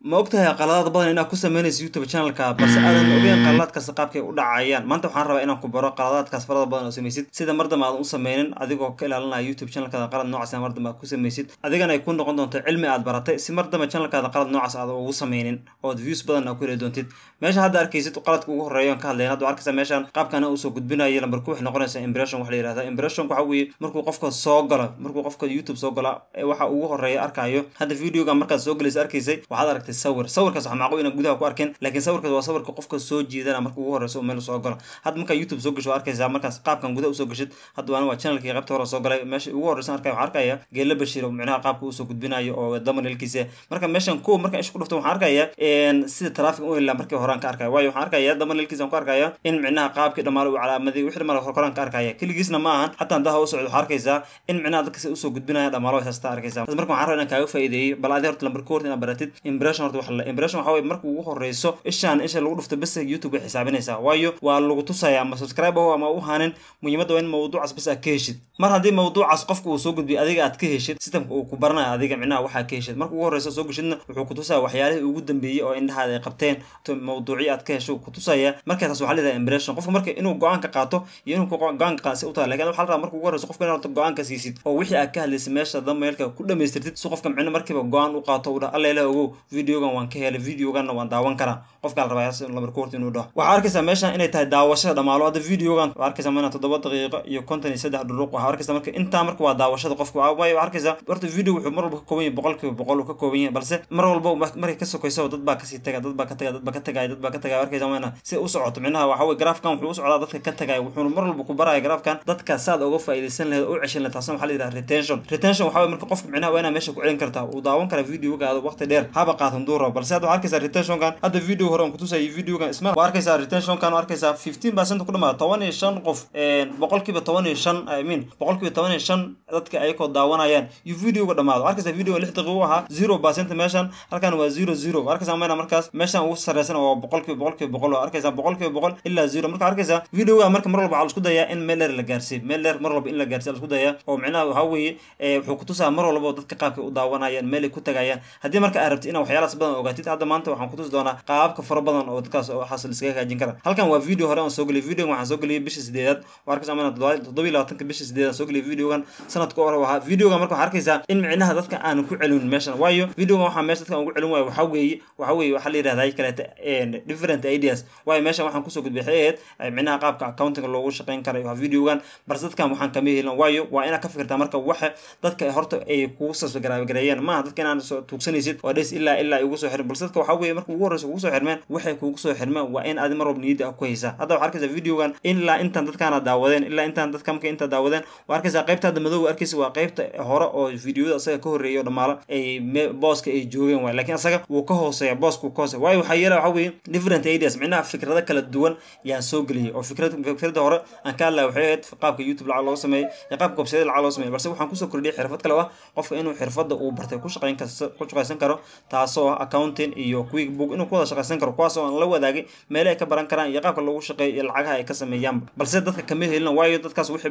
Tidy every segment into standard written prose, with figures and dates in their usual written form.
ma ogtahay qaladaad badan inaad ku sameynayso YouTube channel-ka balse aadan ogeyn qaladaadkaas qaabkay u dhacayaan maanta waxaan rabaa inaan ku baro qaladaadkaas farada badan oo samaysid sida mardama aad u sameynin adigoo ka ilaalinaya YouTube channel-kaada qalad noocaas ah mardama aad ku samaysid adigana ay ku noqon doonto cilmi aad baratay si mardama channel-kaada qalad noocaas aad ugu sameynin oo views badan aad ku heli doontid meesha hadda arkaysid qaladka ugu horeeyo aan ka hadlayna hadda arkaysa meeshan qaabkan uu soo gudbinayo lambarku waxay noqonaysaa impression wax la yiraahdo impression waxa weeye markuu qofka soo galo markuu qofka YouTube soo galo waxa ugu horeeyo arkayo hadda videoga markaad soo galayso arkaysay waxaad aragtay sawirkaas waxa macquul inaad gudaha ku arkeen laakiin sawirkaas waa sawirka qofka soo jeedana markuu ugu horeyso meel soo galo hadda marka YouTube soo gasho arkaysaa markaas qaabkan gudaha u soo gashid hadda waa channelkii qaybta hore soo galay meesha ugu horeysan waxaan arkaya Geela Bashiir oo macnaha qaabka uu soo gudbinayo oo thumbnailkiisa marka meeshan marka isku dhufto waxaan arkaya sida traffic u ilaa markii hore aan ka arkay waayo waxaan arkaya thumbnailkiisa aan ku arkaya in macnaha qaabkii dhamaal uu calaamadii wixii dhamaal hore ka arkaya kaligiisna ma ahan hatta inta u socdo waxaan arkaysaa in macnaha dadka u soo gudbinayo dhamaal waxaas ta arkaysaa marka waxaan rabaa inaan kaaga faa'iideeyo bal aad horta lambarka hore inaad baratid impression horta wax la impression waxa way markuu ugu horeyso isha lagu dhufto bas YouTube way xisaabinaysaa waayo waa lagu tusayaa ama subscribe ama u hanin muhiimada waa in mawduucaas bas aad ka heshid mar haddii mawduucaas qofku uu soo gudbiyo adiga aad ka heshid systemka uu ku baranayo adiga macnaha waxa ka heshid markuu ugu horeyso soo gashidna wuxuu ku tusayaa waxyaalihii ugu dambeeyay oo indhahaada ay qabteen mawduuci aad ka hesho ku tusaya marka taas waxa leedahay impression qofku marka inuu go'aan ka qaato iyo inuu go'aan ka qaasi u tahay laakiin waxa la rabaa markuu ugu horeyso qofku inuu go'aan ka siisid oo wixii aad ka hadlaysay meesha thumbnailka ku dhameystirtid si qofka macnaha markiiba go'aan u qaato uu alla ilaahay ogow videogan waan ka helay videogan waan daawan karaa qofka la rabaa lambarka hore inuu dhaho waxa arkaysaa meeshan inay tahay daawashada dhamaalo hadda videogan waxa arkaysaa mana 7 daqiiqo iyo 53 dhuruq waxa arkaysaa marka inta marka waa daawashada qofku waxa arkaysaa horta video wuxuu mar walba ka kooban yahay 100% uu ka kooban yahay balse mar walba markay ka sokayso dad baa ka sii taga dad baa ka tagay arkaysaa mana si u socoto macnaha waxa way graafkan wuxuu u socdaa dadka ka tagay wuxuu mar walba ku barayaa graafkan dadka saad uga faa'iideysan lahayd oo ceshan taasna waxa la yiraahdaa retention waxa way marka qofku macnaha waa inaa meesha ku celin kartaa uu daawan kara videogaada waqti dheer haba qaatan duuro balse hadda arkaysaa retentionkan hadda video hore aan ku tusay videogan isma waa arkaysaa retentionkan arkaysaa 15% ku dhamaad 15 qof boqolkiiba 15 I mean boqolkiiba 15 dadka ay ko daawanayaan iyo videoga dhamaado arkaysaa video 6 daqiiqo aha 0% meeshan halkan waa 00 arkaysaa markaas meeshan ugu sareysan oo boqolkiiba boqol arkaysaa boqolkiiba boqol ilaa 0 marka arkaysaa videoga marka mar walba waxa la isku dayaa in meel la gaarsiiyo meel mar walba in la gaarsiiyo la isku dayaa oo macnaha waxa weeye wuxuu ku tusaa mar walba dadka qaabka u daawanayaan meel ay ku tagayaan haddii marka aad rabtid inaad waxyaalahaas badan ogaatid hadda maanta waxaan ku tusi doonaa qaabka fara badan oo dadkaas oo xasil iskaga hagaajin kara halkan waa video hore aan soo galay video waxaan soo galay bishii 8aad waa arkaysaa mana 27 bishii 8aad soo galay videogan sanadka hore waxa videoga marka waxaa arkaysaa in macnaha dadka aan ku celin meeshan waayo videoga waxa meesha dadka ugu celin waayo waxa weeye waxa la yiraahdaa kale different ideas waayo meeshan waxaan ku soo gudbixeed macnaha qaabka accounting loogu shaqeyn karo waa videogan balse dadkan waxaan kama helin waayo waa inaad ka fikirtaa marka waxa dadka horta ay kugu subscribe-gareeyeen ma dadka inaan soo tuugsanaysid oo dhees ilaa ugu soo xirin balse dadka waxa weeye marka ugu horeyso ugu soo xirmeen waxay kugu soo xirmeen waa in aad mar walba niyada ku haysaa hadda waxa arkaysaa videogan ilaa intaan dadkaana daawadeen ilaa intaan dadka marka inta daawadeen waa arkaysaa qaybta madow arkaysaa waa qaybta hore oo videoda asaga ka horeeyo dhamaala ay booska ay joogeen waa laakiin asaga wuu ka hooseeyaa boosku ka hooseeyaa waayo waxa yeelay waxa weeye different ideas macnaha fikrado kala duwan yaan soo galiyay oo fikrada hore aan ka hadlay waxay ahayd qaabka YouTube lacag loo sameeyo iyo qaabka website lacag loo sameeyo balse waxaan ku soo kordhiyay xirfad kale ah qofka inuu xirfada uu bartay ku shaqeyn karo taasoo accounting iyo QuickBook inuu ku wada shaqeyn karo kuwaas oo aan la wadaagay meel ay ka baran karaan iyo qaabka loogu shaqeeyo iyo lacagaha ay ka sameeyaan balse dadka kama helin waayo dadkaas wixii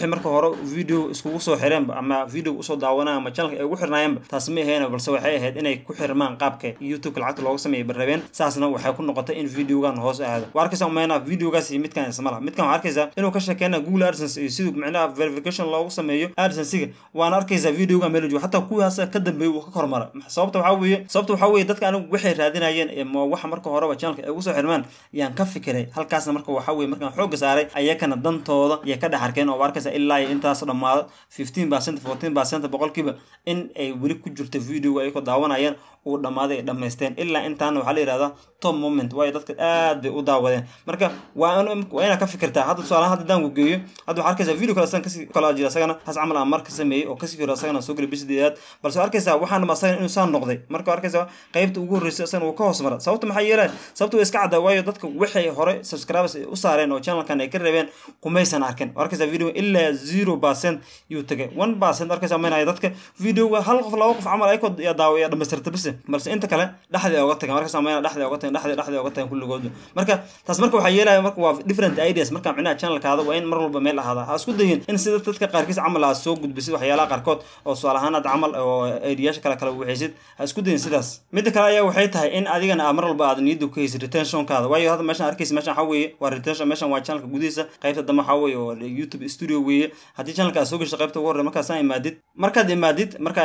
marka hore video iskugu soo xireen ama video u soo daawanayaan ama channel ay ugu xirnaayeen taas ma ahayn balse waxay ahayd inay ku xirmaan qaabka YouTube lacagta looga sameeyo barabeen saasna waxay ku noqotay in videogan hoos aado waa arkaysaa meena videogaas iyo midkan isma laha midkan waxaa arkaysaa inuu ka sheekeynaa Google AdSense iyo sidoo macnaha verification loogu sameeyo AdSense waan arkaysaa videoga meel jooga hatta kuwaas ka dambeeyay uu ka kormara sababta waxa weeye dadka anigu waxay raadinayeen ma waxa marka horeba channelka ay ugu soo xirmaan yaan ka fikiray halkaasna marka waxa weeye markaan xoog saaray ayakana dantooda iyo ka dhaxarkeen oo arkaysaa ilaa intaas dhamaado 15% 14% boqolkiiba in ay wali ku jirto videoga ay ku daawanayaan uu dhamaaday dhameysteen ilaa intaan waxa la yiraahdaa top moment way dadka aad bay u daawadeen marka waa inaad ka fikirtaa hadda su'aalaha hadda daan ku geeyo hadda waxa arkaysaa video kala jira asagana has camal aan marka sameeyay oo kasi jira asagana soo galay bishii balse arkaysaa waxaan ma asagan inuu saan noqday marka arkaysaa qaybta ugu horeysay asagana uu ka hoos maray sababta maxay yeelay sababta way iska cadaa waayo dadka waxay hore subscribers u saareen oo channelkan ay ka reebeen kumaysan arkin arkaysaa video ilaa 0% yuu tagay 1% arkaysaa ma dadka videoga hal qof laba qof camal ay ko daawaya dhameystirta balse inta kale dhaxda uga tagay marka sameeyna dhaxda uga tagay kulligood marka taas marka waxa yeelay marka waa different ideas marka macnaha channelkaada waa in mar walba meel ahaada ha isku dayin in sida dadka qaarkiis camal ah soo gudbisid waxyaalaha qaarkood oo su'aalahan aad camal oo ideas kala waxaysid ha isku dayn sidaas mid kale ayaa waxay tahay in adigana amar walba aad niyadu ku haysid retention-kaada waayo hadda meeshan arkaysa meeshan waxa weeye waa retention meeshan waa channelka gudihiisa qaybta dambe waxa weeye oo YouTube studio weeye haddii channelka aad soo gasho qaybta ugu horreeya markaad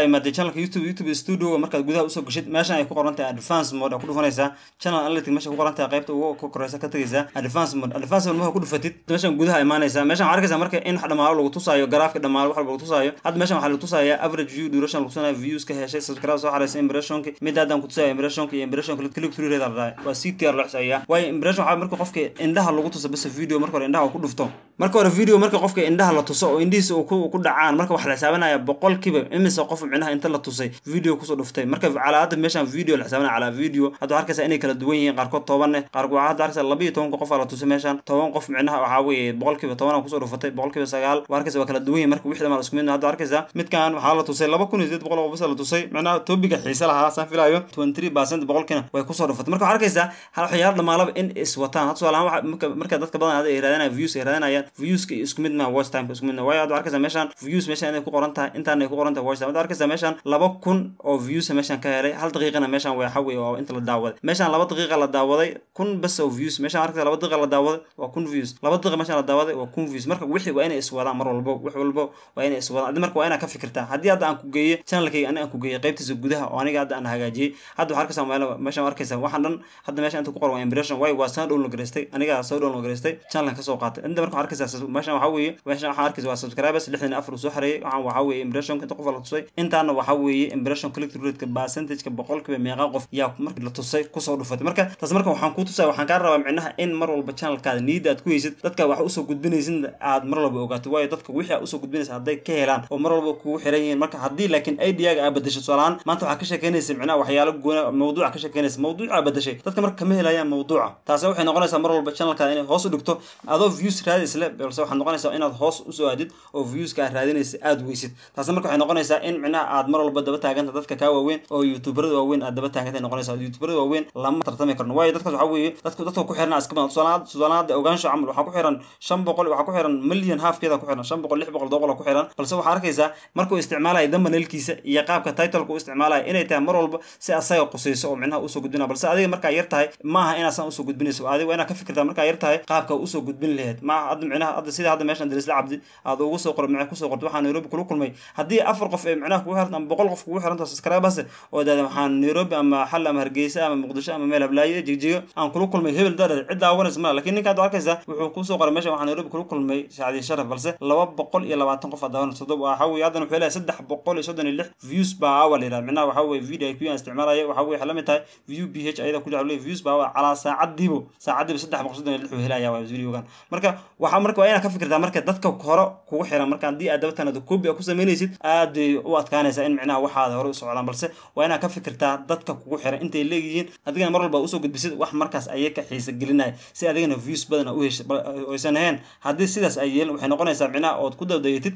imaadid channelka YouTube studio markaad gudaha usoo gashid meeshan ay ku qoran tahay advanced mode ku dhufanaysaa channel analytics meesha ku qoran tahay qaybta ugu koreysa ka tagaysaa advanced mode marka ku dhufatid meeshan gudaha imaanaysaa meeshan waxaad arkaysaa marka in dhamaalo lagu tusaayo graafka dhamaalo wax walba lagu tusaayo hadda meeshan waxaa lagu tusayaa average view duration lagu tusayo views ka heshay subscribe soo xareysay impression-ki mid haddan ku tusayo impression-ki iyo impression-ka click through rate la waa CTR la xisaayaa waayo impression waxa marka qofka indhaha lagu tuso bas video marka hore indhaha ku dhufto marka hore video marka qofka indhaha la tuso oo indhihiisa uu ku dhacaan marka wax la xisaabanaya boqolkiiba imise qof micnaha inta la tusay video ku soo dhuftay marka calaamada meeshan video la xisaabanaya ala video hadda arkaysa inay kala duwan yihiin qaarkood 10 qaarkood hadda arkaysa 12 qof la tusay meeshan 10 qof micnaha waxa weeye boqolkiiba 10 ku soo dhufatay boqolkiiba 9 waa arkaysa waa kala duwan yihiin marka wixii ma isku mid hadda arkaysa midkan waxa la tusay 2800 qof la tusay micnaha topiga xiisa lahaa san filayo 23% boqolkina way ku soo dhufatay marka waxa arkaysa hal waxyaalo dhamaalaba in is wataan hadda su'aalahan marka dadka badan ay raadinayaan views ka isku mid ma watch time isku mid waayo hadda arkaysa meeshan views meeshan inay ku qoran tahay intaan ay ku qoran tahay watch time hadda arkaysa meeshan 2000 oo views meeshan ka helay hal daqiiqana meeshan way xaway oo inta la daawaday meeshan 2 daqiiqo la daawaday 1000 bas oo views meeshan arkaysa 2 daqiiqo la daawaday waa 1000 views 2 daqiiqo meeshan la daawaday waa 1000 views marka wixii waa inay is wadaan mar walba wax walba waa inay is wadaan marka waa inaa ka fikirtaa haddii hadda aan ku geeyo channelkayga aan ku geeyo qaybtiisa gudaha oo aniga hadda aan hagaajiyay hadda waxaad arkaysaa meeshan arkaysaa waxaan dhan hadda meeshan inta ku qoran waa impression way waa soo download gareystay aniga soo download gareystay channelka ka soo qaatay inta marka arkaysaa meeshan waxa weeye meeshan waxaan arkaysaa waa subscribers 64 soo xareeyay waxaan waxa weeye impression inta qof la tusay intaana waxa weeye impression click through rate percentage ka boqolkiiba meeqa qof yaa markii la tusay ku soo dhufatay marka taas marka waxaan ku tusay waxaan ka rabaa micnaha in mar walba channelkaada niyada aad ku haysid dadka wax u soo gudbinaysid aad mar walba ogaato waayo dadka wixii aad u soo gudbinaysid hadday ka helaan oo mar walba kugu xiran yihiin marka haddii laakiin idea-ga aad bedesho su'aalaan maanta waxaa ka sheekeynaysa micnaha waxyaalo goona mawduuca ka sheekeynaysa mawduuca bedeshay dadka marka kama helayaan mawduuca taasi waxay noqonaysaa mar walba channelkaada inay hoos u dhigto adoo views raadis leh balse waxaa noqonaysaa inaad hoos u soo aadid oo views ka raadinaysa aad weysid taasi marka waxay noqonaysaa in micnaha aad mar walba daba taaganta dadka ka waaweyn oo youtuberada waaweyn aad daba taaganta noqonaysaa youtuberada waaweyn lama tartami karno waayo dadkaas waxa weeye dadka ku xiran iska badan su'aalaha ogaansho camal waxa ku xiran 500 waxa ku xiran milyan halfkeeda ku xiran 500 600 doollar ku xiran balse waxa arkaysaa markuu isticmaalayo thumbnailkiisa iyo qaabka title-ku isticmaalayo inay tahay mar walba si asaga qusayso oo micnaha u soo gudbina balse adiga marka yar tahay maaha inaad san u soo gudbinayso adiga waa inaad ka fikirtaa marka yar tahay qaabka u soo gudbin lahayd ma hadda micnaha hadda sida hadda meeshan Darisla Cabdi aad ugu soo qoray macay ku soo qortay waxaan Nairobi kula kulmay haddii 4 qof ee micnaha kugu xiran ama 100 qof kugu xiran subscribers oo daada waxaan Nairobi ama xal ama Hargeysa ama Muqdisho ama meel hablaayo jigjiga aan kula kulmay hebel dar cid daawanaysa ma laakiin ninka aad arkaysa wuxuu ku soo qoray meesha waxaan Nairobi kula kulmay Saadi Sharaf balse 220 qof daawanaysa waxa weeye hadan wuxuu leeyahay 336 views baa awal ila micnaha waxa weeye video ay ku isticmaalaya waxa weeye xalamay tahay view ph ayada ku dhaxlay views baa ala saacadiibo 336 helaya waa videogan marka waa inaad ka fikirtaa marka dadka hore kugu xiran marka hadii aad dabatanada copy ku sameynaysid aad u adkaanaysa in micnaha waxaad hore u socdaan balse waa inaad ka fikirtaa dadka kugu xiran intay leeyihiin adigana mar walba u soo gudbisid wax markaas ay ka xiisa gelinay si adigana views badan u hesho oo sanaheen hadii sidaas ay yeelan waxay noqonaysaa micnaha oo ku dawdaytid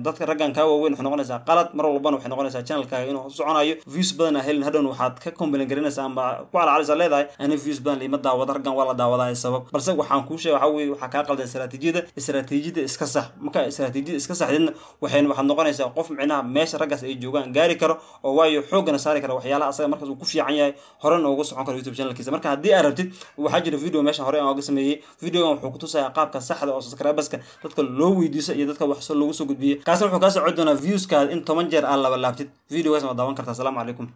dadka raggan ka waaweyn waxay noqonaysaa qalad mar walba waxay noqonaysaa channelkaaga inuu soconayo views badan helin hadhow waxaad ka complain garinaysaa ama ku calaalaysa leedahay ani views badan lima daawada raggan waa la daawadaa sabab balse waxaan ku sheegay waxa weeye waxa ka qaldan istiraatiijiyada iska sax marka istiraatiijiyada iska saxdina waxay noqonaysaa qof micnaha meesha raggaas ay joogaan gaari karo oo waayo xoogana saari karo waxyaalaha asaga markaas uu ku fiican yahay horena ugu socon karo YouTube channelkiisa marka hadii aad rabtid waxa jira video meesha hore aan uga sameeyay videogan wuxuu ku tusayaa qaabka saxda oo subscriberska dadka loo weydiiso iyo dadka wax soo loogu soo gudbiyay kaasna wuxuu ka soo cod doonaa views-kaada in 10 jeer aan laba laabtid videogaas ma daawan kartaa. Assalaamu calaykum.